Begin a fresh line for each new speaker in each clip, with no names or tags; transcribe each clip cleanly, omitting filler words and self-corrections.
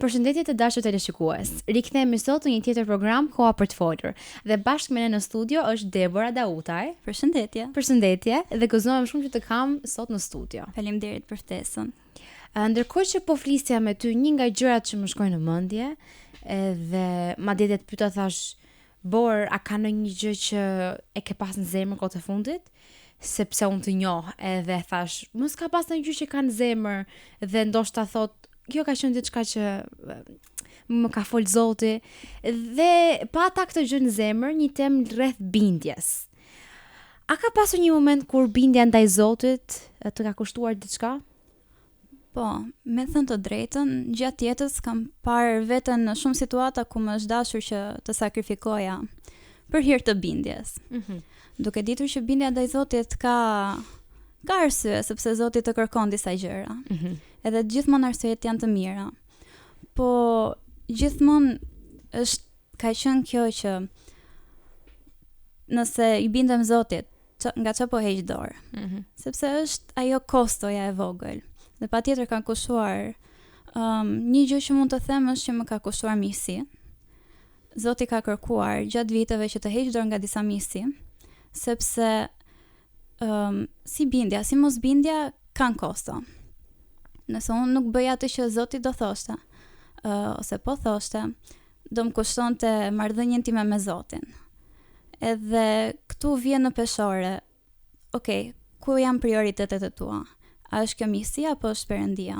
Përshëndetje të dashur teleshikues. Rikthehemi sot në një tjetër program Koha për të folur. Dhe bashkë me ne në studio është Debora Dautaj.
Përshëndetje.
Përshëndetje dhe gëzohem shumë që të kam sot në studio.
Faleminderit për ftesën.
Ndërkohë që po flisja me ty, një nga gjërat që më shkojnë në mendje, edhe madje të pyeta thash, Bor, a ka ndonjë gjë që e ke pas në zemër kohë të fundit? Sepse unë të njoh, edhe thash, mos ka pas ndonjë gjë që ka në zemër dhe ndoshta thot kjo ka qenë diçka që më ka fol Zoti dhe pa ata këtë gjë në zemër, një temë rreth bindjes. A ka pasur një moment kur bindja ndaj Zotit të ka kushtuar diçka?
Po, me thënë të drejtën, gjatë jetës kam parë veten në shumë situata ku më është dashur që të sakrifikoja për hir të bindjes. Duke ditur që bindja ndaj Zotit ka arsye, sepse Zoti të kërkon disa gjëra. Edhe gjithmonë arsyet janë të mira. Po gjithmonë ka qenë kjo që nëse i bindem Zotit, nga çfarë po heq dorë? Sepse është ajo kostoja e vogël. Dhe patjetër ka kushtuar një gjë që mund të them është që më ka kushtuar miqësi. Zoti ka kërkuar gjatë viteve që të heq dorë nga disa miqësi, sepse si bindja, si mos bindja kanë kosto. Nëse unë nuk bëja atë që Zoti do thoshte, ose po thoshte, do më kushtonte marrëdhënien time me Zotin. Edhe këtu vjen në peshore, okay, ku janë prioritetet e tua? A është kjo miqësia apo është Perëndia?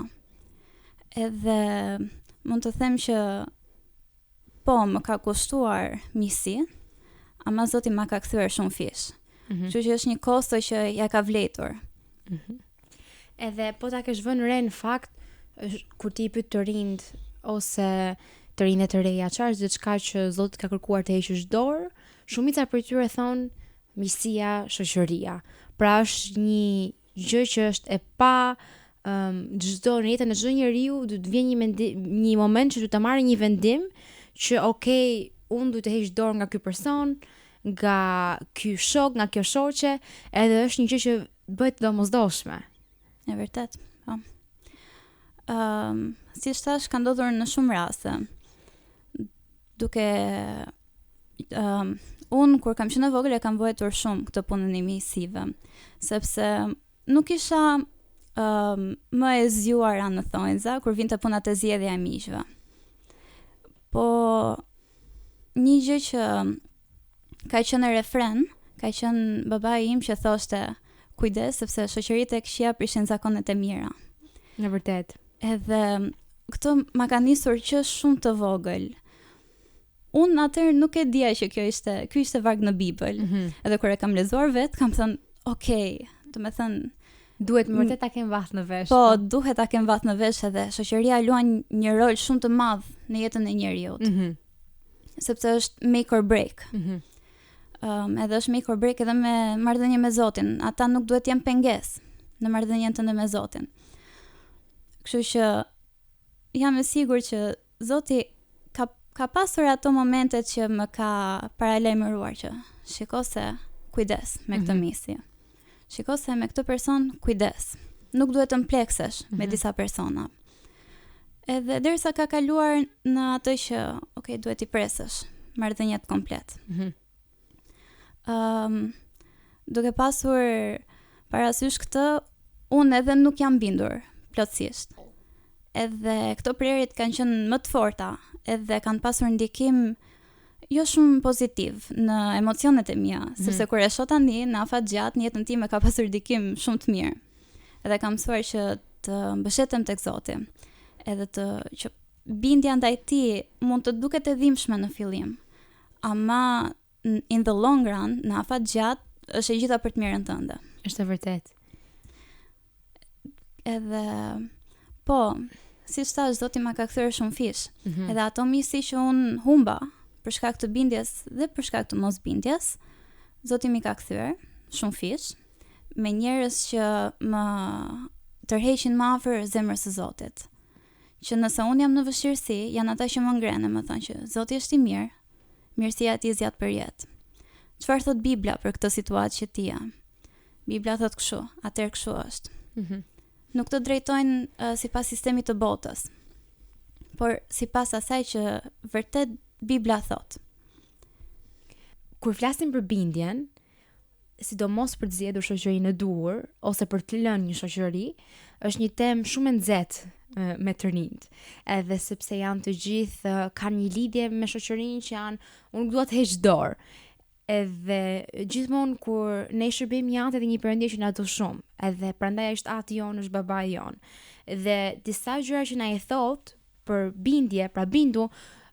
Edhe mund të them që po, më ka kushtuar miqësi, ama Zoti ma ka kthyer shumë fish. Kështu që është një kosto që ja ka vletur.
Edhe po ta kesh vënë re në fakt, kur ti pyet të rinjt ose të rinjtë të reja, çfarë është diçka që Zoti ka kërkuar të heqësh dorë, shumica prej tyre thonë miqësia, shoqëria. Pra është një gjë që është e pa çdo në jetën e çdo njeriu do të vjen një moment që do të marrë një vendim që okay, unë duhet të heq dorë nga ky person, nga ky shok, nga kjo shoqe, edhe është një gjë që bëhet domosdoshme.
E vërtet, po. Si thash, ka ndodhur në shumë raste. Duke unë kur kam qenë e vogël e kam vojtur shumë këtë punën e miqësive, sepse nuk isha më e zgjuara në thonjza kur vinte puna te zgjedhja e miqve. Po një gjë që ka qenë refren, ka qenë babai im që thoshte kujdes sepse shoqëritë e këqija prishin zakonet e mira.
Në vërtet.
Edhe këto ma ka nisur që shumë të vogël. Unë atëherë nuk e dija që ky ishte varg në Bibël. Edhe kur e kam lexuar vet, kam thënë, okay, do të thënë
duhet më vërtet ta kem vath në vesh.
Po, duhet ta kem vath në vesh edhe shoqëria luan një rol shumë të madh në jetën e njeriu. Sepse është make or break. Edhe është make or break edhe me marrëdhënie me Zotin. Ata nuk duhet jenë pengesë në marrëdhënien tënde me Zotin. Kështu që jam e sigurt që Zoti ka pasur ato momentet që më ka paralajmëruar që shiko se kujdes me këtë miqësi. Shiko se me këtë person kujdes. Nuk duhet të mpleksesh me disa persona. Edhe derisa ka kaluar në atë që okay, duhet i presësh marrëdhëniet komplet. Duke pasur parasysh këtë, unë edhe nuk jam bindur plotësisht. Edhe këto prerjet kanë qenë më të forta, edhe kanë pasur ndikim jo shumë pozitiv në emocionet e mia, sepse kur e shoh tani në afat gjatë në jetën time ka pasur ndikim shumë të mirë. Edhe kam mësuar që të mbështetem tek Zoti. Edhe që bindja ndaj tij mund të duket e dhimbshme në fillim, ama in the long run, në afat gjatë, është e gjitha për të mirën tënde.
Është e vërtet.
Edhe, po, si thash, Zoti ma ka kthyer shumë fish. Edhe ato miqësi që unë humba për shkak të bindjes dhe për shkak të mosbindjes, Zoti mi ka kthyer shumë fish me njerëz që më tërheqin më afër zemrës së Zotit. Që nëse unë jam në vështirësi, janë ata që më ngrenë, më thonë që Zoti është i mirë, mirësia e tij zgjat për jetë. Çfarë thot Bibla për këtë situatë që ti je? Bibla thot kështu, atëherë kështu është. Nuk të drejtojnë sipas sistemit të botës. por sipas asaj që vërtet Bibla thot.
Kur flasim për bindjen, sidomos për të zgjedhur shoqërinë e duhur ose për të lënë një shoqëri, është një temë shumë e nxehtë me të rinjt. Edhe sepse janë të gjithë kanë një lidhje me shoqërinë që janë, unë nuk dua të heq dorë. Edhe gjithmonë kur ne shërbejmë janë edhe një Perëndje që na do shumë, edhe prandaj është ati jon, është babai jon. Dhe disa gjëra që na i thot për bindje, pra bindu,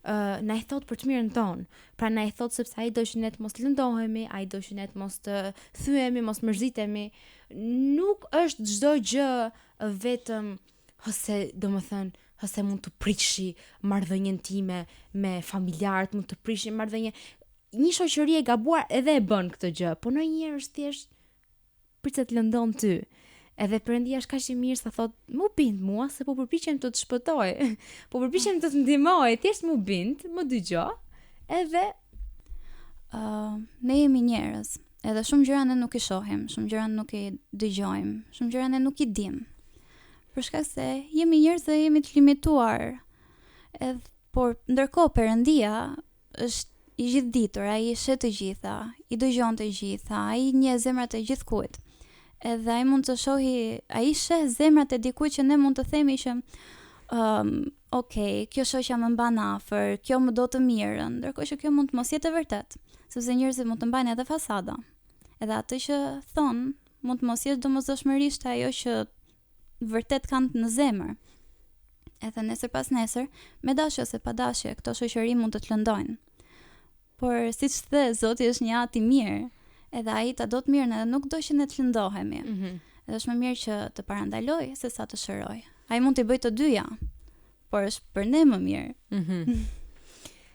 na i thot për të mirën tonë. Pra na i thot sepse ai do që ne të mos lëndohemi, ai do që ne të mos të thyemi, mos mërzitemi. Nuk është çdo gjë vetëm ose ose mund të prishi marrëdhënien time me familjarët, mund të prishi marrëdhënie. Një shoqëri e gabuar edhe e bën këtë gjë, po ndonjëherë është thjesht për të lëndon ty. Edhe Perëndia është kaq i mirë sa thot, "Mu bind mua se po përpiqem të shpëtoj. Po përpiqem të ndihmoj, thjesht mu bind, më dëgjoj." Edhe
ne jemi njerëz, edhe shumë gjëra ne nuk i shohim, shumë gjëra nuk i dëgjojmë, shumë gjëra ne nuk i dim. Për shkak se jemi njerëz dhe jemi të limituar. Por ndërkohë Perëndia është i gjithditur, ai i shet të gjitha, i dëgjon të gjitha, ai njeh zemrat e gjithkujt. Edhe ai mund të shohi, ai sheh zemrat e dikujt që ne mund të themi që okay, kjo shoqja më mban afër, kjo më do të mirën, ndërkohë që kjo mund të mos jetë e vërtet, sepse njerëzit mund të mbajnë edhe fasada. Edhe atë që thon mund të mos jetë domosdoshmërisht ajo që vërtet kanë në zemër. Edhe nesër pas nesër, me dashje ose pa dashje, këto shoqëri mund të të lëndojnë. Por siç the, Zoti është një At i mirë, edhe ai ta do të mirën edhe nuk do që ne të lëndohemi. Edhe është më mirë që të parandaloj se sa të shëroj. Ai mund të bëjë të dyja, por është për ne më mirë.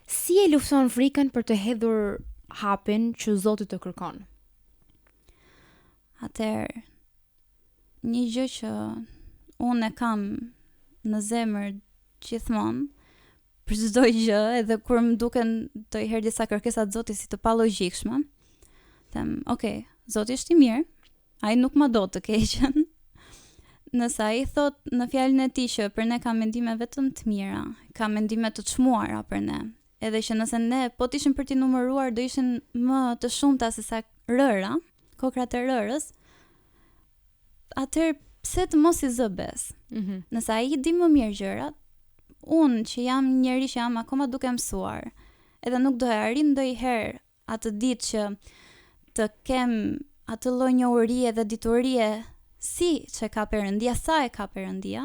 Si e lufton frikën për të hedhur hapin që Zoti të kërkon?
Atëherë, një gjë që unë e kam në zemër gjithmonë, për çdo gjë, edhe kur më duken të herë disa kërkesa të Zotit si të palogjikshme, them, okay, Zoti është i mirë, ai nuk ma do të keqen. Nëse ai thot në fjalën e tij që për ne ka mendime vetëm të mira, ka mendime të çmuara për ne, edhe që nëse ne po të ishim për t'i numëruar do ishin më të shumta se sa rëra, kokrat e rërës, atëherë pse të mos i zë bes? Nëse ai di më mirë gjërat, unë që jam njeri që jam akoma duke mësuar, edhe nuk do e arrin ndonjëherë atë ditë që të kem atë lloj njohurie dhe diturie si që ka Perëndia, sa e ka Perëndia,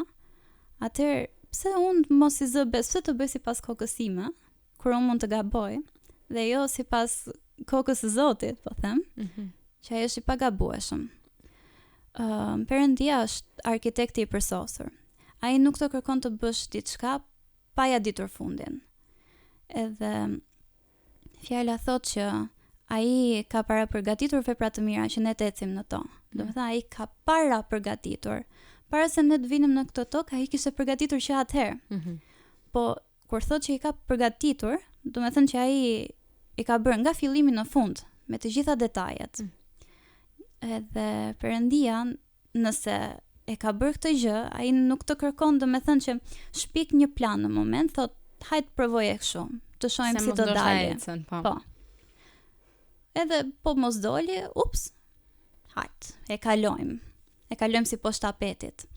atëherë pse unë mos i zë bes, pse të bëj sipas kokës time, kur unë mund të gaboj, dhe jo sipas kokës së Zotit, po them, që ai është i pagabueshëm. Perëndia është arkitekti i përsosur. Ai nuk të kërkon të bësh diçka pa ja ditur fundin. Edhe fjala thot që ai ka para përgatitur vepra të mira që ne të ecim në to. Domethënë ai ka para përgatitur. Para se ne të vinim në këtë tokë, ai kishte përgatitur që atëherë. Po kur thot që i ka përgatitur, domethënë që ai i ka bërë nga fillimi në fund me të gjitha detajet. Edhe Perëndia, nëse e ka bërë këtë gjë, ai nuk të kërkon, domethënë që shpik një plan në moment, thot hajt provoje kështu, të shohim si do dalë. Po. Edhe po mos doli, ups. Hajt, e kalojmë. E kalojmë si poshtë tapetit.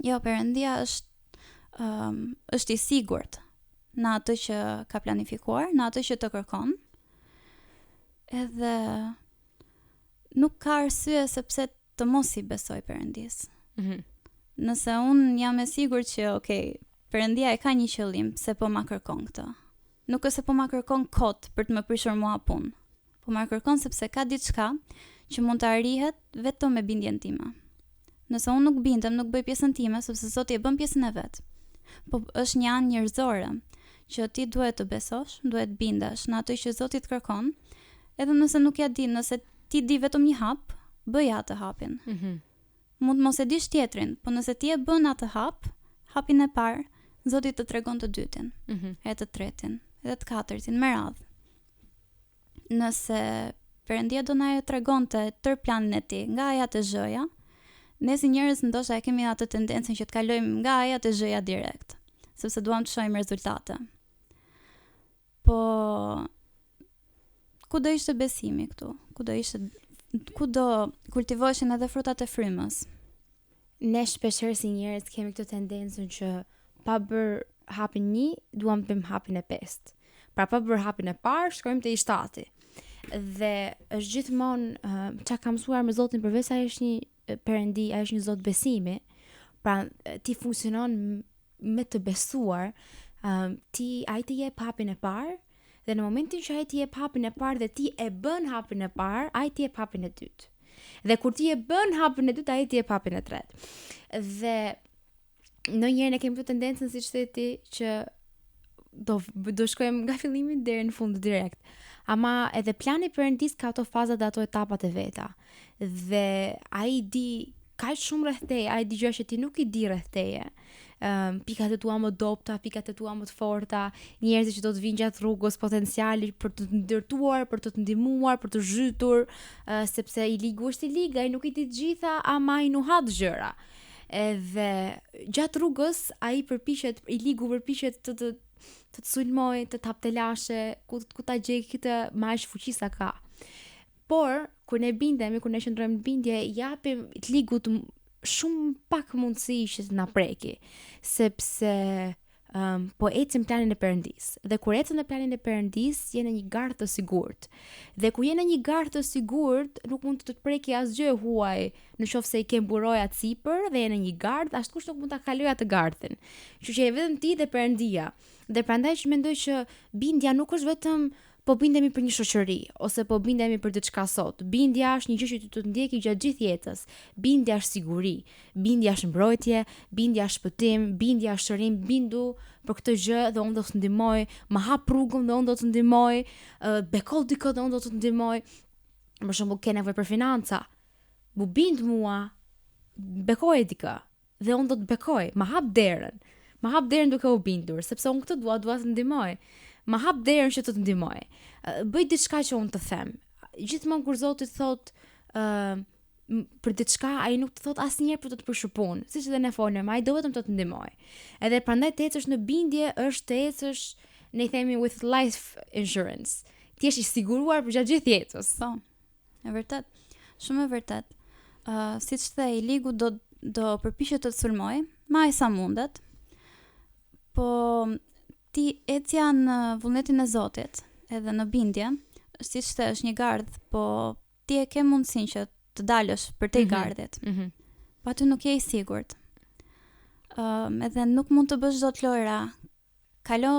Jo, Perëndia është i sigurt në atë që ka planifikuar, në atë që të kërkon. Edhe nuk ka arsye sepse të mos i besoj Perëndis. Nëse unë jam e sigurt që, okay, Perëndia e ka një qëllim pse po ma kërkon këtë. Nuk është se po ma kërkon kot për të më prishur mua punë. Po ma kërkon sepse ka diçka që mund të arrihet vetëm me bindjen time. Nëse unë nuk bindem, nuk bëj pjesën time, sepse Zoti e bën pjesën e vet. Po është një anë njerëzore që ti duhet të besosh, duhet bindesh në atë që Zoti të kërkon, edhe nëse nuk ja di, nëse ti di vetëm një hap, bëj atë hapin. Mund mos e dish tjetrin, po nëse ti e bën atë hapin e parë, Zoti të tregon të dytin, e të tretin, edhe të katërtin me radhë. Nëse Perëndia do na e tregonte tër planin e tij nga A te Z-ja, ne si njerëz ndoshta e kemi atë tendencën që të kalojmë nga A te Z-ja direkt. sepse duam të shohim rezultate. Po ku do ishte besimi këtu? Ku do kultivoheshin edhe frutat e frymës?
Ne shpeshherë si njerëz kemi këtë tendencën që pa bër hapin 1, duam të bëjmë hapin e 5. Pra pa bër hapin e parë, shkojmë te i 7. Dhe është gjithmonë çka kam mësuar me Zotin, përveç ai është një perëndi, ai është një Zot besimi. Pra ti funksionon me të besuar, ai të jep hapin e parë, dhe në momentin që ai të jep hapin e parë dhe ti e bën hapin e parë, ai të jep hapin e dytë. Dhe kur ti e bën hapin e dytë, ai të jep hapin e tretë. Dhe ndonjëherë ne kemi këtë tendencën, siç the ti, që do shkojmë nga fillimi deri në fund direkt. Ama edhe plani Perëndis ka ato faza dhe ato etapat e veta. Dhe ai di kaq shumë rreth teje, ai di gjëra që ti nuk i di rreth teje. Pikat e tua më dobta, pikat e tua më të forta, njerëzit që do të vinë gjatë rrugës, potenciali për të ndërtuar, për të ndihmuar, për të zhytur, sepse i ligu është i lig, ai nuk i di të gjitha, ama ai nuk ha gjëra. Edhe gjatë rrugës ai i ligu përpiqet të të sulmoj, të hap telashe, ku ta gjej këtë më fuqi sa ka. Por kur ne bindemi, kur ne qëndrojmë në bindje, japim të ligut shumë pak mundësi që të na preki, sepse po ecim planin e Perëndis. Dhe kur ecën në planin e Perëndis, je në një garë të sigurt. Dhe kur je në një garë të sigurt, nuk mund të të preki asgjë huaj, nëse i ke mburoja sipër dhe je në një gardh, askush nuk mund ta kalojë atë gardhin. Kështu që je vetëm ti dhe Perëndia. Dhe prandaj që mendoj që bindja nuk është vetëm po bindemi për një shoqëri, ose po bindemi për diçka sot. Bindja është një gjë që ty të ndjeki gjatë gjithë jetës. Bindja është siguri, bindja është mbrojtje, bindja është shpëtim, bindja është shërim. Bindu për këtë gjë dhe unë do të ndihmoj, më hap rrugën dhe unë do të ndihmoj, bekoj dikë dhe unë do të ndihmoj. Për shembull, ke nevojë për financa. Bu bind mua, bekoj dikë dhe unë do të bekoj, më hap derën. Më hap derën duke u bindur, sepse unë këtë dua të ndihmoj. Më hap derën që të të ndihmoj. Bëj diçka që unë të them. Gjithmonë kur Zoti thot për diçka, ai nuk të thot asnjëherë për të të përshpun, siç edhe ne folëm, ai do vetëm të të ndihmoj. Edhe prandaj të ecësh në bindje është të ecësh, ne themi with life insurance. Ti je i siguruar për gjatë gjithë jetës.
Po. E vërtet. Shumë e vërtet. Siç the, i ligu do përpiqet të të sulmoj, më sa mundet. Po ti ecja në vullnetin e Zotit, edhe në bindje, siç the, është një gardh, po ti e ke mundësinë që të dalësh për te gardhit. Po aty nuk je i sigurt. Edhe nuk mund të bësh çdo të lojra. Kalo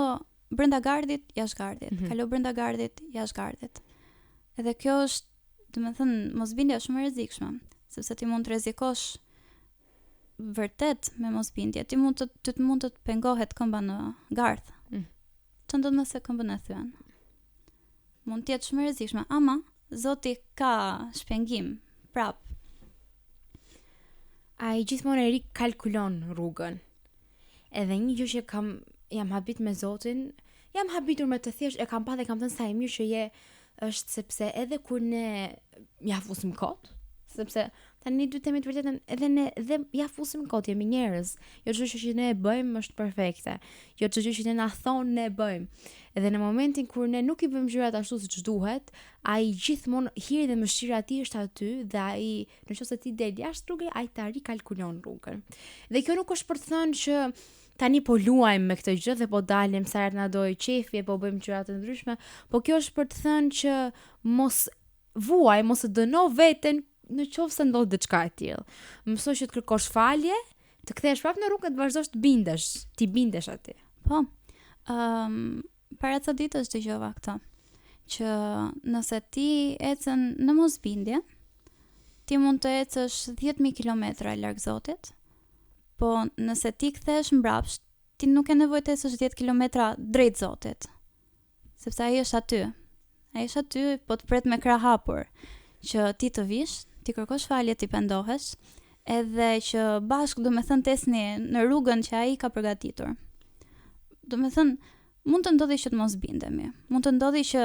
brenda gardhit, jashtë gardhit. Kalo brenda gardhit, jashtë gardhit. Edhe kjo është, domethënë, mosbindja shumë e rrezikshme, sepse ti mund të rrezikosh vërtet me mosbindje. Ti mund të pengohet këmba në gardh. Që ndodh nëse këmbën e thyen? Mund të jetë shumë e rrezikshme, ama Zoti ka shpengim prap.
Ai gjithmonë e rikalkulon rrugën. Edhe një gjë që jam habit me Zotin, jam habitur me të thjesht, e kam pa dhe kam thënë sa e mirë që je, është sepse edhe kur ne ja fusim kot, sepse tani duhet të themi të vërtetën, edhe ne dhe ja fusim kot, jemi njerëz. Jo çdo gjë që ne e bëjmë është perfekte. Jo çdo gjë që ne na thonë ne e bëjmë. Edhe në momentin kur ne nuk i bëjmë gjërat ashtu siç duhet, ai gjithmonë hiri dhe mëshira e tij është aty dhe ai, nëse ti del jashtë rrugës, ai ta rikalkulon rrugën. Dhe kjo nuk është për të thënë që tani po luajmë me këtë gjë dhe po dalim sa herë na doj qefi, po bëjmë gjëra të ndryshme, po kjo është për të thënë që mos e dëno veten në qoftë se ndodh diçka e tillë. Mësoj që të kërkosh falje, të kthehesh prapë në rrugë, të vazhdosh të bindesh, ti bindesh aty.
Po. Para ca ditësh dëgjova këtë, që nëse ti ecën në mosbindje, ti mund të ecësh 10.000 kilometra larg Zotit, po nëse ti kthehesh mbrapsht, ti nuk ke nevojë të ecësh 10 kilometra drejt Zotit, sepse ai është aty. Ai është aty, po të pret me krah hapur, që ti të vish, ti kërkosh falje, ti pendohesh, edhe që bashkë do me thënë tesni në rrugën që ai ka përgatitur. Do me thënë, mund të ndodhi që të mos bindemi, mund të ndodhi që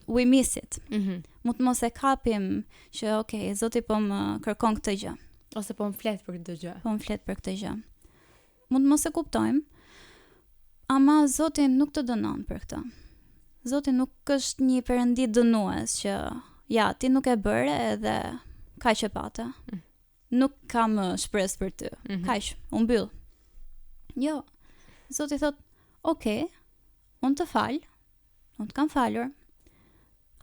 we miss it, mund të mos e kapim që Zoti po më kërkon këtë gjë.
Ose po më flet për këtë gjë.
Po më flet për këtë gjë. mund mos e kuptojmë, ama Zoti nuk të dënon për këtë. Zoti nuk është një perëndi dënues që ja, ti nuk e bëre edhe kaq e pate. Nuk kam shpresë për ty. Kaq, u mbyll. Jo. Zoti thot, "Okej, unë të fal. Unë të kam falur.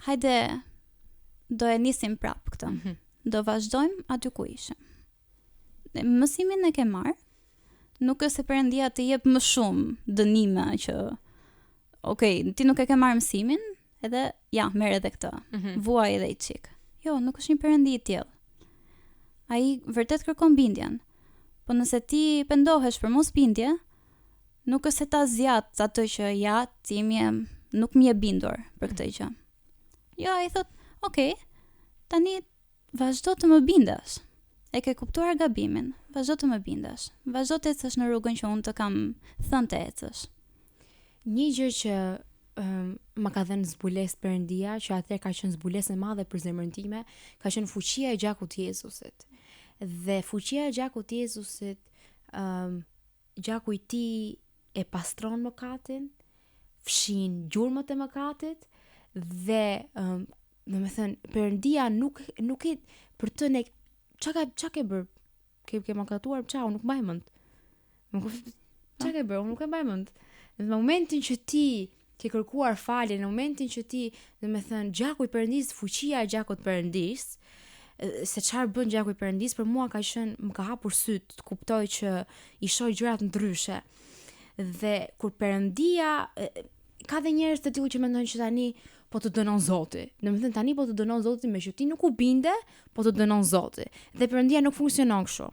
Hajde, do e nisim prap këtë. Do vazhdojmë aty ku ishim." Mësimin e ke marr. Nuk është se Perëndia të jep më shumë dënime që okej, ti nuk e ke marrë mësimin, edhe ja, merr edhe këtë. Vuaj edhe i çik. Jo, nuk është një Perëndi i tillë. Ai vërtet kërkon bindjen. Po nëse ti pendohesh për mos bindje, nuk është se ta zjat atë që ja, ti nuk më je bindur për këtë gjë. Jo, ai thot, "Okej, tani vazhdo të më bindesh. E ke kuptuar gabimin, vazhdo të më bindesh. Vazhdo të ecësh në rrugën që unë të kam thënë të ecësh."
Një gjë që më ka dhënë zbulesë Perëndia, që atëherë ka qenë zbulesë e madhe për zemrën time, ka qenë fuqia e gjakut të Jezusit. Dhe fuqia e gjakut të Jezusit, gjaku i tij e pastron mëkatin, fshin gjurmët e mëkatit dhe domethënë Perëndia nuk e për të ne çka ke bër? Ke mëkatuar, unë nuk mbaj mend. Çka ke bër? Unë nuk e mbaj mend. Në momentin që ti ke kërkuar falje, në momentin që ti, domethënë, gjaku i Perëndis, fuqia e gjakut të Perëndis, se çfarë bën gjaku i Perëndis, për mua më ka hapur syt, të kuptoj që i shoh gjërat ndryshe. Dhe kur Perëndia, ka dhe njerëz të tillë që mendojnë që tani po të dënon Zoti. Domethënë tani po të dënon Zoti me që ti nuk u binde, po të dënon Zoti. Dhe Perëndia nuk funksionon kështu.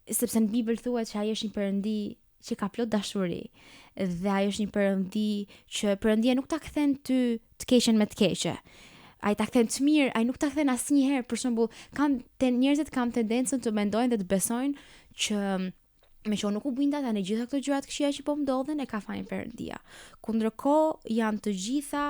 Sepse në Bibël thuhet që ai është një Perëndi që ka plot dashuri. Dhe ai është një Perëndi që Perëndia nuk ta kthen ty të keqen me të keqe. Ai ta kthen të mirë, ai nuk ta kthen asnjëherë. Për shembull, njerëzit kanë tendencën të mendojnë dhe të besojnë që me që nuk u binda tani gjitha këto gjërat këqija që po ndodhen e ka fajin Perëndia. Kundërkohë janë të gjitha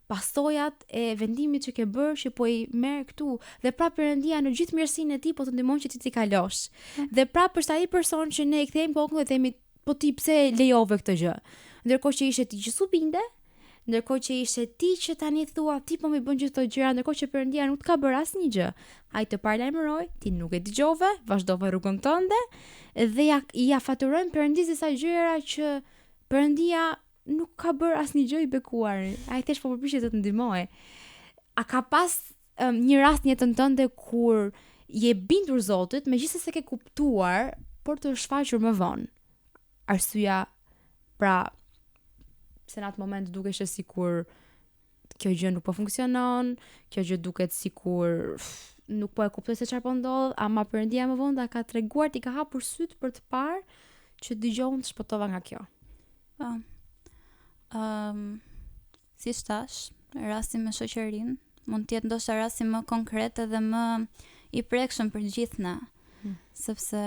pasojat e vendimit që ke bërë që po i merr këtu dhe prapë Perëndia në gjithë mirësinë e tij po të ndihmon që ti kalosh. Dhe prapë është ai person që ne i kthejmë kokën dhe themi po ti pse lejove këtë gjë. Ndërkohë që ishte ti që s'u binde, ndërkohë që ishte ti që tani thua ti po më bën gjithë këto gjëra, ndërkohë që Perëndia nuk të ka bërë asnjë gjë. Ai të paralajmëroi, ti nuk e dëgjove, vazhdove rrugën tënde dhe ja faturojmë Perëndis disa gjëra që Perëndia nuk ka bërë asnjë gjë i bekuar. Ai thjesht po përpiqet të të ndihmojë. A ka pas një rast në jetën tënde kur je bindur Zotit, megjithëse se ke kuptuar, por të shfaqur më vonë? Arsyeja, pra, se në atë moment dukesh sikur kjo gjë nuk po funksionon, kjo gjë duket sikur nuk po e kuptoj se çfarë po ndodh, ama Perëndia më vonë ka treguar, ti ka hapur syt për të parë që dëgjon të shpëtova nga kjo.
Si thash, rasti me shoqërinë mund të jetë ndoshta rasti më konkret edhe më i prekshëm për gjithë ne. Sepse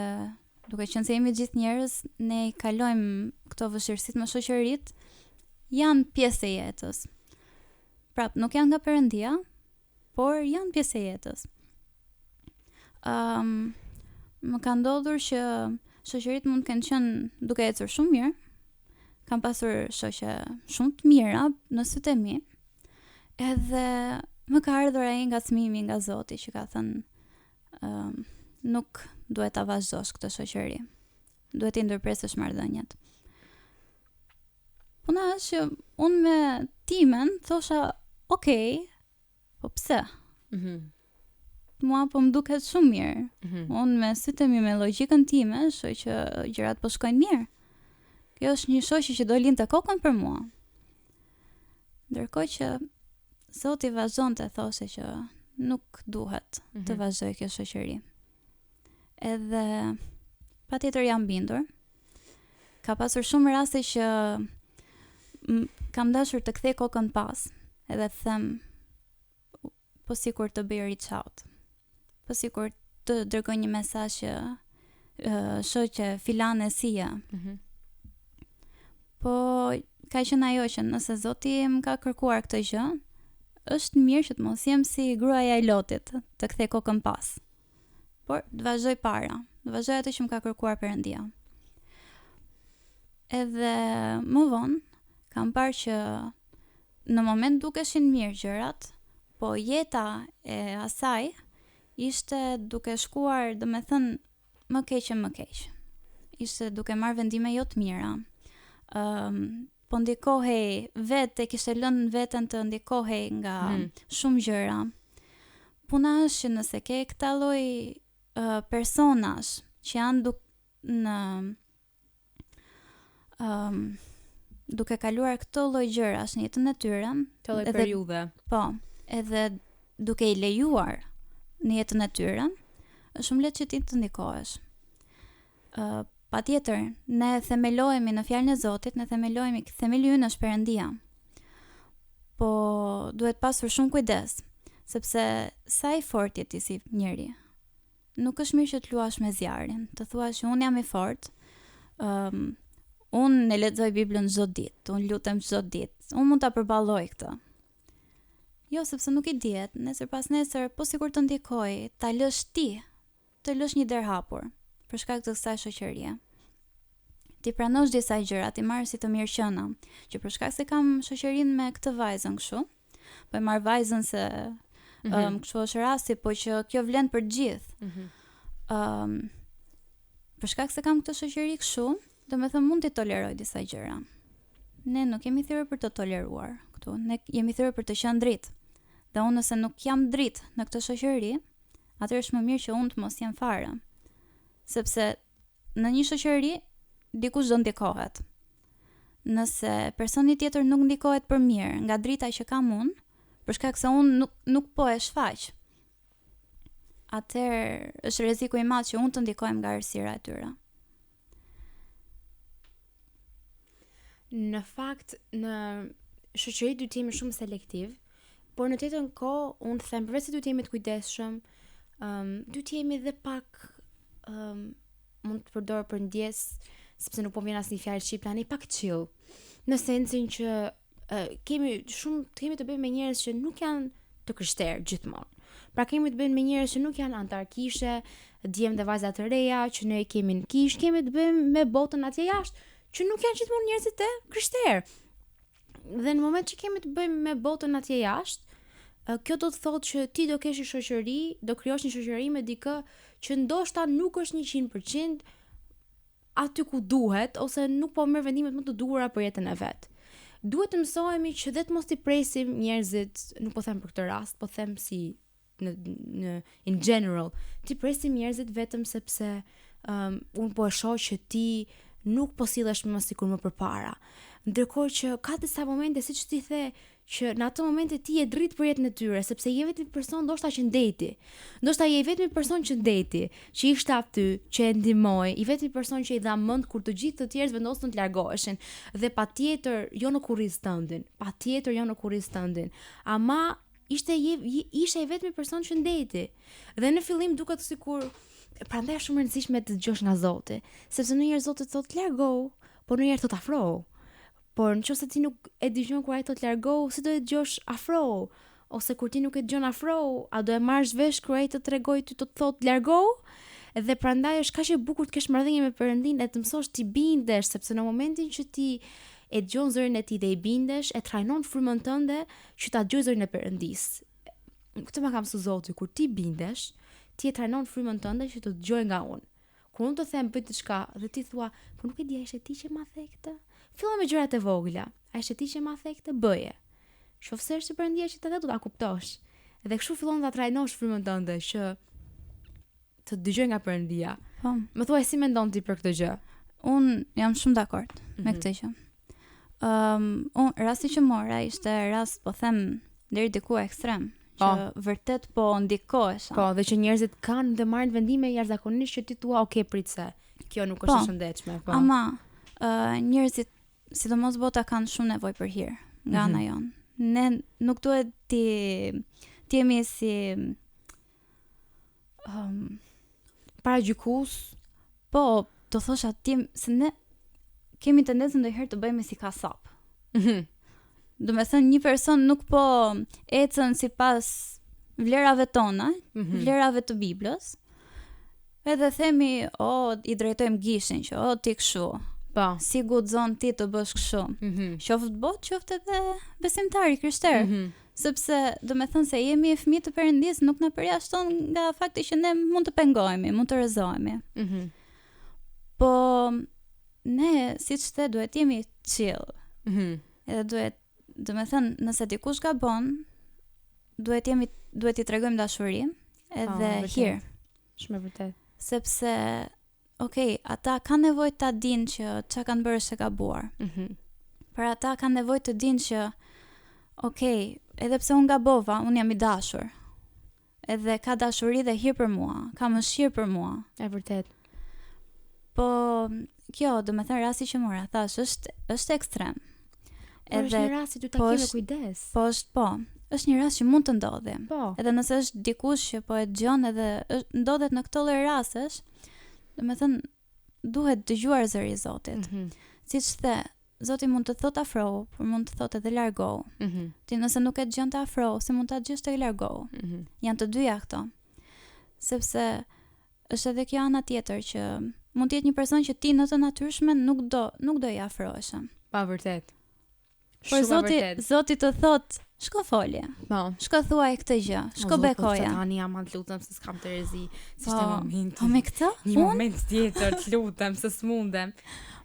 duke qenë se jemi gjithë njerëz, ne i kalojmë këto vështirësitë me shoqëritë, janë pjesë e jetës. Prap, nuk janë nga Perëndia, por janë pjesë e jetës. Më ka ndodhur që shoqëritë mund të kenë qenë duke ecur shumë mirë. Kam pasur shoqe shumë të mira në sytë e mi. Edhe më ka ardhur ai ngacmimi nga Zoti që ka thënë nuk duhet ta vazhdosh këtë shoqëri. Duhet të ndërpresësh marrëdhëniet. Puna është që unë me timen thosha, okej, po pse? Mua po më duket shumë mirë. Unë me sytë e mi, me logjikën time, shoh që gjërat po shkojnë mirë. Kjo është një shoqe që do linte kokën për mua. Ndërkohë që Zoti vazhdonte thoshe që nuk duhet të vazhdoj kjo shoqëri. Edhe patjetër jam bindur. Ka pasur shumë raste që kam dashur të kthej kokën pas, edhe të them po sikur të bëj reach out. Po sikur të dërgoj një mesazh që shoqe filane sija. Po ka qenë ajo që nëse Zoti më ka kërkuar këtë gjë, është mirë që të mos jem si gruaja e Lotit, të kthej kokën pas. Por të vazhdoj para. do vazhdoj atë që më ka kërkuar Perëndia. Edhe më vonë kam parë që në moment dukeshin mirë gjërat, po jeta e asaj ishte duke shkuar, domethënë, më keq e më keq. Ishte duke marrë vendime jo të mira. Po ndikohej vetë, kishte lënë veten të ndikohej nga shumë gjëra. Puna është që nëse ke këta lloj personash që janë duke kaluar këto lloj gjërash në jetën e tyre,
të lloj periudhe.
Po, edhe duke i lejuar në jetën e tyre, është shumë lehtë që ti të ndikohesh. Patjetër, ne themelohemi në fjalën e Zotit, themeli ynë është Perëndia. Po duhet pasur shumë kujdes, sepse sa i fort je ti si njeri. Nuk është mirë që të luash me zjarrin, të thuash që unë jam i fort. Unë e lexoj Biblën çdo ditë, unë lutem çdo ditë, unë mund ta përballoj këtë. Jo, sepse nuk i dihet, nesër pas nesër, po sikur të ndikoj, ta lësh ti, të lësh një derë hapur, për shkak të kësaj shoqërie. Ti pranosh disa gjëra, ti marrë si të mirëqëna, që për shkak se kam shoqërinë me këtë vajzën kështu, po e marr vajzën se kështu është rasti, po që kjo vlen për gjithë. Për shkak se kam këtë shoqëri kështu, domethënë mund të toleroj disa gjëra. Ne nuk jemi thirrur për të toleruar këtu, ne jemi thirrur për të qenë dritë. Dhe unë nëse nuk jam dritë në këtë shoqëri, atëherë është më mirë që unë të mos jem fare. Sepse në një shoqëri dikush do ndikohet. Nëse personi tjetër nuk ndikohet për mirë nga drita që kam unë, për shkak se unë nuk po e shfaq, atëherë është rreziku i madh që unë të ndikohem nga errësira e tyre.
Në fakt, në shoqëri duhet të jemi shumë selektiv, por në të njëjtën kohë unë them përveç se duhet të jemi të kujdesshëm, duhet të jemi dhe pak mund të përdor për ndjes, sepse nuk po vjen asnjë fjalë shqip tani, pak chill. Në sensin që kemi të bëjmë me njerëz që nuk janë të krishterë gjithmonë. Pra kemi të bëjmë me njerëz që nuk janë antarkishe, djem dhe vajza të reja që ne kemi në kish, kemi të bëjmë me botën atje jashtë, që nuk janë gjithmonë njerëzit e krishterë. Dhe në moment që kemi të bëjmë me botën atje jashtë, kjo do të thotë që ti do kesh një shoqëri, do krijosh një shoqëri me dikë që ndoshta nuk është 100% aty ku duhet, ose nuk po merr vendimet më të duhura për jetën e vet. Duhet të mësohemi që dhe të mos i presim njerëzit, nuk po them për këtë rast, po them si në in general, ti presim njerëzit vetëm sepse unë po e shoh që ti nuk po sillesh më sikur më përpara. Ndërkohë që ka disa momente, siç ti the, që në ato momente ti je dritë për jetën e tyre, sepse je vetëm person ndoshta që ndeti. Ndoshta je vetëm person që ndeti, që ishte aty, që e ndihmoi, i vetëm person që i dha mend kur të gjithë të tjerë vendosën të largoheshin, dhe patjetër jo në kurriz tëndin. Ama ishte i vetëm person që ndeti. Dhe në fillim duket sikur prandaj është shumë e rëndësishme të dëgjosh nga Zoti, sepse ndonjëherë Zoti thotë largohu, por ndonjëherë thotë afrohu. Por nëse ti nuk e dëgjon kur ai thotë largohu, si do e dëgjosh afrohu? Ose kur ti nuk e dëgjon afrohu, a do e marrësh vesh kur ai të tregojë ty të thotë largohu? Dhe prandaj është kaq e bukur të kesh marrëdhënie me Perëndin, e të mësosh ti bindesh, sepse në momentin që ti e dëgjon zërin e tij dhe i bindesh, e trajnon frymën tënde që ta dëgjoj zërin e Perëndis. Këtë më ka mësuar Zoti, kur ti bindesh, ti e trajnon frymën tënde që të dëgjoj nga unë. Kur unë të them bëj diçka dhe ti thua, po nuk e di, a ishte ti që ma the këtë? Fillon me gjërat e vogla. A ishte ti që ma the këtë? Bëje. Shofse është Perëndia që të do ta kuptosh. Dhe kështu fillon ta trajnosh frymën tënde që të dëgjoj nga Perëndia.
Po.
Më thuaj si mendon ti për këtë gjë?
Unë jam shumë dakord me këtë gjë. Unë rasti që mora ishte rast, po them, deri diku ekstrem. Që vërtet po ndikohesh.
Po, dhe që njerëzit kanë dhe marrin vendime jashtëzakonisht që ti thua, okay, prit se kjo nuk është e shëndetshme. Po.
Ama njerëzit, sidomos bota, kanë shumë nevojë për hir nga ana jon. Ne nuk duhet ti jemi si
paragjykues.
Po, do thosha ti se ne kemi tendencën ndonjëherë të bëhemi si kasap. Do me thënë një person nuk po ecën sipas vlerave tona, vlerave të Biblës, Edhe themi, i drejtojmë gishin që ti kështu.
Po.
Si guxon ti të bësh kështu. Qoftë bot, qoftë edhe besimtari krishter. Sepse do me thënë se jemi fëmijë të Perëndis, nuk na përjashton nga fakti që ne mund të pengohemi, mund të rrezohemi. Po ne siç the duhet jemi chill. Edhe duhet, do me thënë, nëse dikush gabon, duhet i tregojmë dashuri edhe hir.
Shumë vërtet.
Sepse ata kanë nevojë ta dinë që çka kanë bërë është e gabuar. Për ata kanë nevojë të dinë që edhe pse unë gabova, unë jam i dashur. Edhe ka dashuri dhe hir për mua, ka mëshirë për mua.
E vërtet.
Po kjo, do me thënë rasti që mora, thash, është ekstrem.
Por është një rast që du ta kemi kujdes.
Është një rast që mund të ndodhi.
Po.
Edhe nëse është dikush që po e dëgjon edhe ndodhet në këto lloj rastesh, do me thënë duhet dëgjuar zëri i Zotit. Siç the, Zoti mund të thotë afrohu, por mund të thotë edhe largohu. Ti nëse nuk e dëgjon të afrohu, si mund ta dëgjosh të largohu? Janë të dyja këto. Sepse është edhe kjo ana tjetër që mund të jetë një person që ti në të natyrshmen nuk do i afrohesh.
Pa vërtet.
Por Zoti të thotë, shko folje.
Po.
Shko thuaj këtë gjë. Shko bekoja.
Tani jam të lutem se s'kam të rezi. S'është momenti.
Po me këtë?
Një moment tjetër të lutem se s'mundem.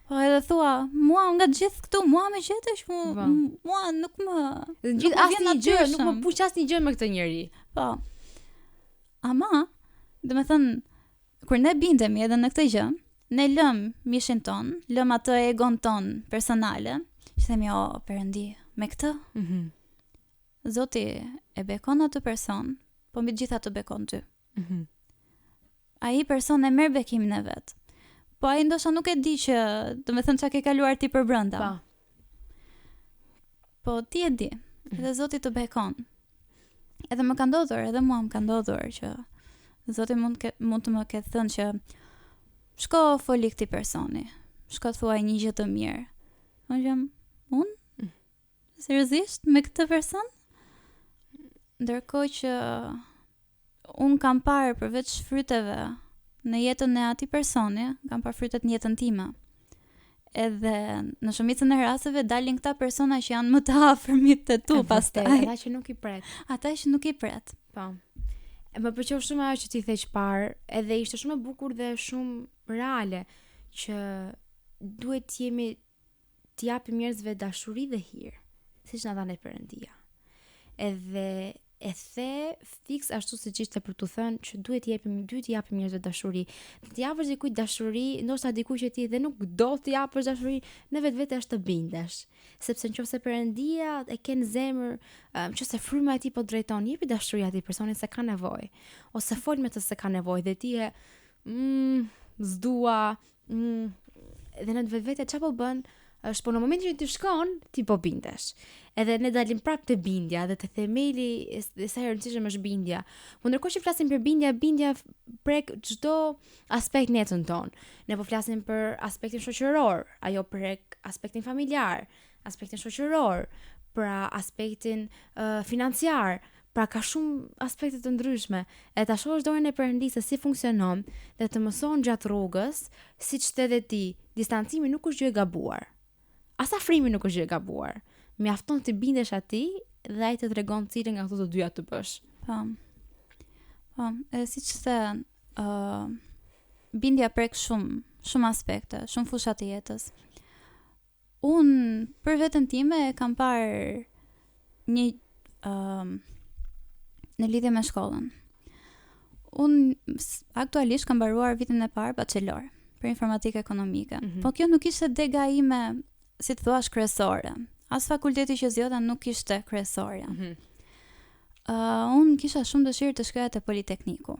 Po edhe thua, mua nga gjithë këtu, mua me gjetesh, mua nuk më...
Gjithë asnjë gjë, nuk më puq asnjë gjë me këtë njeri.
Po. Ama, do me thënë, kur ne bindemi edhe në këtë gjë, ne lëm mishin ton, lëm atë egon ton personale, që themi, Perëndi, me këtë, Zoti e bekon atë person, po mbi gjitha të bekon ty. Ai person e merr bekimin e vet. Po ai ndoshta nuk e di që, do me thënë, çka ke kaluar ti për brenda. Po ti e di, edhe Zoti të bekon. Edhe më ka ndodhur, edhe mua më ka ndodhur që Zoti mund të më ketë thënë që shko foli këtij personi, shko thuaj një gjë të mirë. Unë? Seriozisht me këtë person? Ndërkohë që unë kam parë përveç fryteve në jetën e atij personi, kam parë frytet në jetën time. Edhe në shumicën e rasteve dalin këta persona që janë më të afërmit te tu pastaj.
Ata që nuk i pret.
Po.
E më pëlqeu shumë ajo që ti the çfarë, edhe ishte shumë e bukur dhe shumë reale që duhet t'i japim njerëzve dashuri dhe hir, siç na dhanë Perëndia. Edhe e the fiks ashtu siç ishte për t'u thënë që duhet t'i japim njerëzve dashuri. T'i japësh dikujt dashuri, ndoshta dikujt që ti dhe nuk do t'i japësh dashuri, në vetvete është të bindesh. Sepse nëse Perëndia e ke në zemër, nëse fryma e tij po drejton, jepi dashuri atij personi se ka nevojë, ose fol me të se ka nevojë dhe ti e zdua, dhe në vetvete çfarë po bën? Është po në momentin që ti shkon, ti po bindesh. Edhe ne dalim prapë te bindja dhe te themeli e sa e rëndësishme është bindja. Po ndërkohë që flasim për bindja prek çdo aspekt në jetën tonë. Ne po flasim për aspektin shoqëror, ajo prek aspektin familjar, aspektin shoqëror, pra aspektin financiar. Pra ka shumë aspekte të ndryshme. E ta shohësh dorën e Perëndisë si funksionon dhe të mëson gjatë rrugës, siç the edhe ti, distancimi nuk është gjë e gabuar. As afrimi nuk është gjë e gabuar. Mjafton të bindesh atij dhe ai të tregon cilën nga këto të dyja të bësh.
Po, edhe siç the, bindja prek shumë aspekte, shumë fusha të jetës. Unë për veten time e kam parë një në lidhje me shkollën. Unë aktualisht kam mbaruar vitin e parë bachelor për informatikë ekonomike. Po kjo nuk ishte dega ime, si të thuash, kryesore. As fakulteti që zgjodha nuk ishte kryesorja. Unë kisha shumë dëshirë të shkoja te Politekniku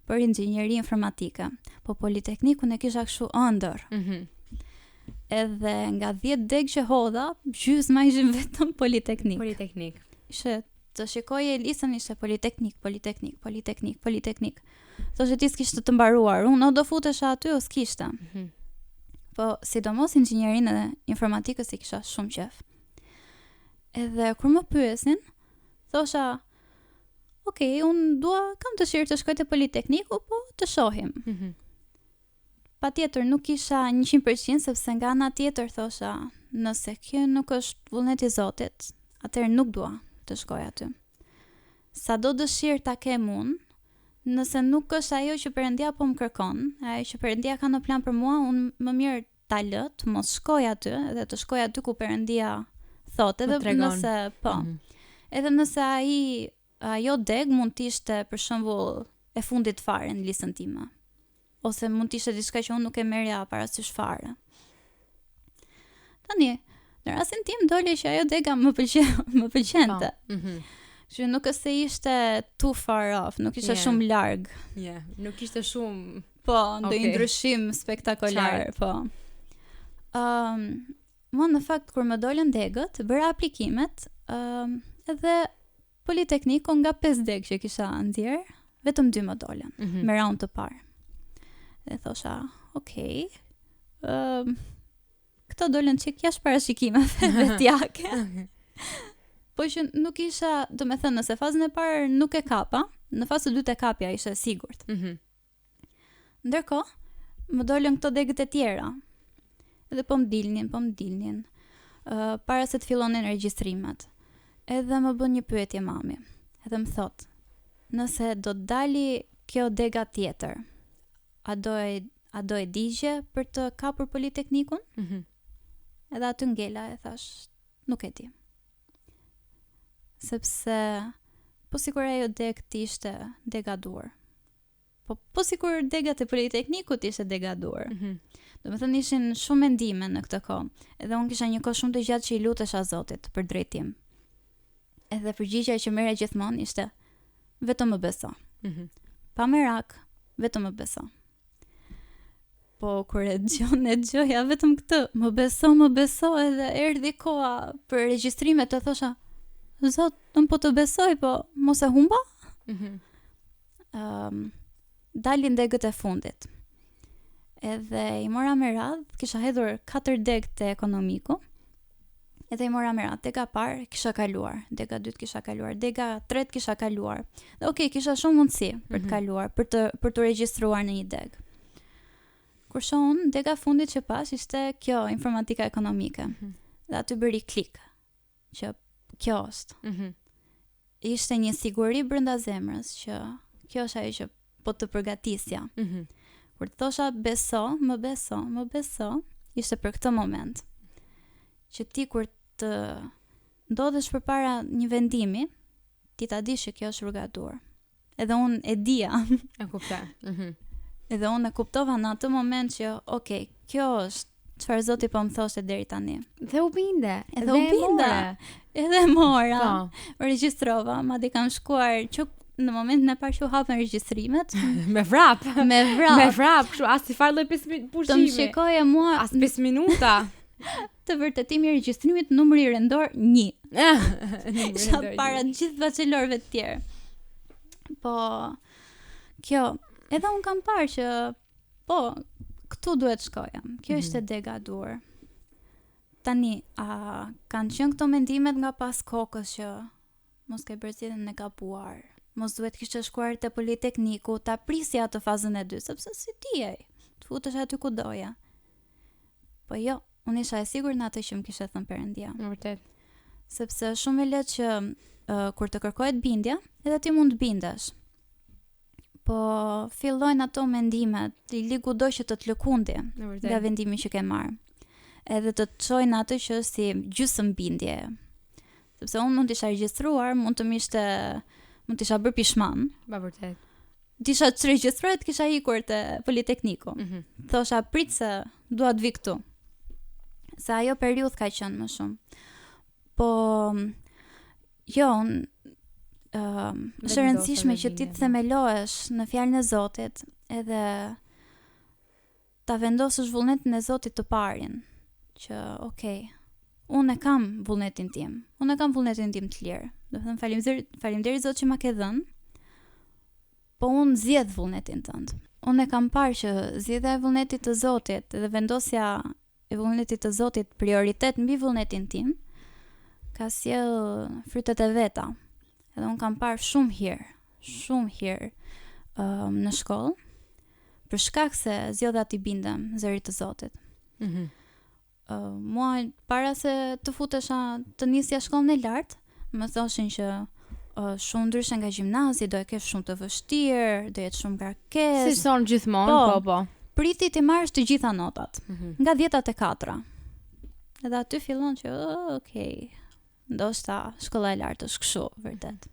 për inxhinieri informatike. Po Politeknikun e kisha kështu ëndër. Edhe nga 10 degë që hodha, gjysma ishin vetëm Politeknik. Ishte të shikoje listën, ishte Politeknik. Thoshte ti s'kishte të mbaruar, unë do futesha aty o s'kishte. Po sidomos inxhinierin e informatikës i kisha shumë qef. Edhe kur më pyesin, thosha, unë kam dëshirë të shkoj te Politekniku, po të shohim. patjetër nuk isha 100% sepse nga ana tjetër thosha, nëse kjo nuk është vullneti i Zotit, atëherë nuk dua të shkoj aty. Sado dëshirë ta kem unë, nëse nuk është ajo që Perëndia po më kërkon, ajo që Perëndia ka në plan për mua, unë më mirë ta lë, të mos shkoj aty dhe të shkoj aty ku Perëndia thotë, edhe nëse po. Edhe nëse ajo deg mund të ishte për shembull e fundit fare në listën time. Ose mund të ishte diçka që unë nuk e merrja parasysh fare. Tani, në rastin tim doli që ajo dega më pëlqente. Që nuk është se ishte too far off, nuk ishte shumë larg.
Nuk ishte shumë
ndonjë ndryshim spektakolar, po. Më në fakt kur më dolën degët, bëra aplikimet, edhe Politekniku nga 5 degë që kisha nxjerr, vetëm 2 më dolën, me round të parë. Dhe thosha, okay, këto dolën çik jashtë parashikimeve vetjake. Po që nuk isha, do me thënë, nëse fazën e parë nuk e kapa, në fazën e dytë e kapja, ishe sigurt. Ndërkohë, më dolën këto degët e tjera. Edhe po më dilnin, para se të fillonin regjistrimet. Edhe më bën një pyetje mami. Edhe më thot, nëse do të dali kjo dega tjetër, a do e digje për të kapur Politeknikun? Edhe aty ngela e thash, nuk e di. Sepse po sikur ajo degë të ishte degaduar. Po sikur degat e Politeknikut ishte degaduar. Do me thënë ishin shumë mendime në këtë kohë. Edhe unë kisha një kohë shumë të gjatë që i lutesha Zotit për drejtim. Edhe përgjigjja që merre gjithmonë ishte vetëm më beso. Pa merak, vetëm më beso. Po kur e dëgjoja vetëm këtë, më beso edhe erdhi koha për regjistrimet të thosha, Zot, po të besoj, po mos e humba? Dalin degët e fundit. Edhe i mora me radhë, kisha hedhur 4 degë të ekonomiku, edhe i mora me radhë, dega parë kisha kaluar, dega dytë kisha kaluar, dega tretë kisha kaluar. Dhe kisha shumë mundësi për të kaluar, për të regjistruar në një degë. Kur shohun, dega fundit që pas ishte kjo, informatika ekonomike. Dhe aty bëri klik, që kjo është. Ishte një siguri brenda zemrës që kjo është ajo që po të përgatisja. Kur të thosha më beso, ishte për këtë moment. Që ti kur të ndodhesh përpara një vendimi, ti ta dish që kjo është rrugatur. Edhe unë e dija.
E kuptoj.
Edhe unë e kuptova në atë moment që, kjo është çfarë Zoti po më thoshte deri tani.
Dhe u binde.
Edhe mora. Regjistrova, madje kam shkuar që në momentin e parë që u hapën regjistrimet,
me vrap, kështu as si fal lloj pushimi.
Të më shikoje mua
as 5 minuta.
Të vërtetimi i regjistrimit numri rendor 1. Sa para gjithë bachelorëve të tjerë. Po kjo, edhe un kam parë që këtu duhet shkoja. Kjo ishte degaduar. Tani, a kanë qenë këto mendimet nga pas kokës që mos ke bërë zgjedhjen e gabuar, mos duhet kishte shkuar te Politekniku, ta prisja atë fazën e dytë, sepse si dijej, të futesh aty ku doja. Po jo, unë isha e sigurt në atë që më kishte thënë Perëndia.
Vërtet.
Sepse shumë e lehtë që kur të kërkohet bindja, edhe ti mund të bindesh. Po fillojnë ato mendimet, i kudo që të të lëkundi nga vendimi që ke marrë. Edhe të të çojnë atë që është si gjysmë bindje. Sepse unë mund të isha regjistruar, mund të isha bërë pishman.
Ba vërtet.
Tisha të regjistruar, të kisha ikur te Politekniku. Thosha prit se dua të vi këtu. Se ajo periudhë ka qenë më shumë. Po jo, është e rëndësishme që ti të themelohesh në fjalën e Zotit, edhe ta vendosësh vullnetin e Zotit të parin, që unë e kam vullnetin tim. Unë e kam vullnetin tim të lirë. Do të them faleminderit Zot që ma ke dhënë. Po unë zgjedh vullnetin tënd. Unë e kam parë që zgjedhja e vullnetit të Zotit dhe vendosja e vullnetit të Zotit prioritet mbi vullnetin tim ka sjell frytet e veta. Edhe unë kam parë shumë herë në shkollë, për shkak se zgjodha t'i bindem zërit të Zotit. Mua para se të futesha të nisja shkollën e lartë, më thoshin që shumë ndryshe nga gjimnazi, do e kesh shumë të vështirë, do jetë shumë kërkesë.
Si son gjithmonë, po.
Priti ti marrësh të gjitha notat, nga 10 e 4. Edhe aty fillon që, okej, ndoshta shkolla e lartë është kështu, vërtet.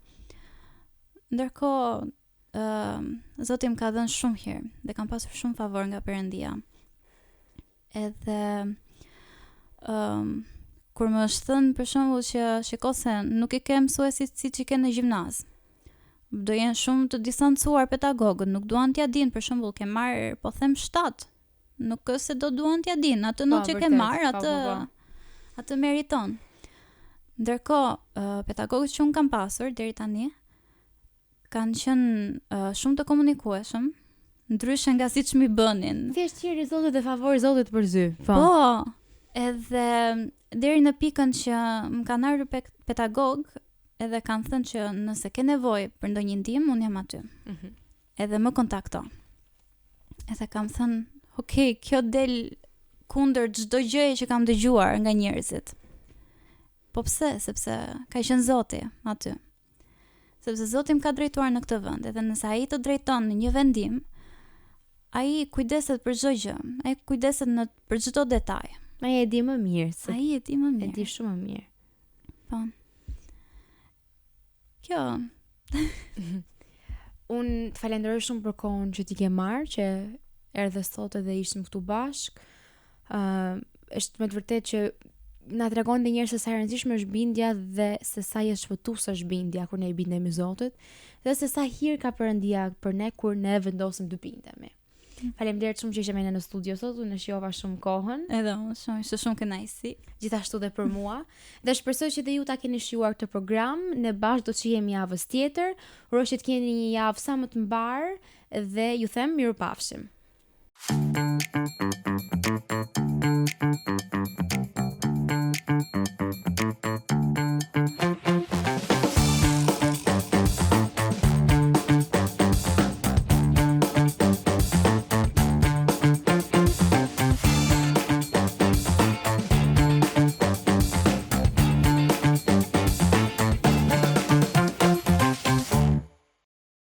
Ndërkohë, Zoti më ka dhënë shumë hir dhe kam pasur shumë favor nga Perëndia. Edhe kur më është thënë për shembull që shiko se nuk i ke mësuesit siç i ke në gjimnaz. Do jenë shumë të distancuar pedagogët, nuk duan t'ja dinë, për shembull ke marr, po them 7. Nuk është se do duan t'ja dinë, atë not që ke marr, atë meriton. Ndërkohë, pedagogët që unë kam pasur deri tani kanë qenë shumë të komunikueshëm, ndryshe nga siç mi bënin.
Thjesht hiri i Zotit dhe favori i Zotit për sy.
Po, edhe deri në pikën që më kanë ardhur pedagog edhe kanë thënë që nëse ke nevojë për ndonjë ndihmë, unë jam aty. Edhe më kontakto. Edhe kam thënë, "Okej, kjo del kundër çdo gjëje që kam dëgjuar nga njerëzit." Po pse? Sepse ka qenë Zoti aty. Sepse Zoti më ka drejtuar në këtë vend, edhe nëse ai të drejton në një vendim, ai kujdeset për çdo gjë, ai kujdeset për çdo detaj.
Ai e di më mirë.
Ai e di më mirë.
E di shumë më mirë.
Po. Kjo.
Unë të falenderoj shumë për kohën që ti ke marrë, që erdhe sot edhe ishim këtu bashk. Është me të vërtetë që na tregon dhe njerëz se sa e rëndësishme është bindja dhe se sa e shpëtuese është bindja kur ne i bindemi Zotit, dhe se sa hir ka Perëndia për ne kur ne vendosim të bindemi. Faleminderit shumë që ishe me ne në studio sot, unë shijova shumë kohën.
Edhe unë shumë kënaqësi.
Gjithashtu dhe për mua. Dhe shpresoj që dhe ju ta keni shijuar këtë program. Ne bashkë do të shihemi javës tjetër. Uroj që të keni një javë sa më të mbar dhe ju them mirupafshim.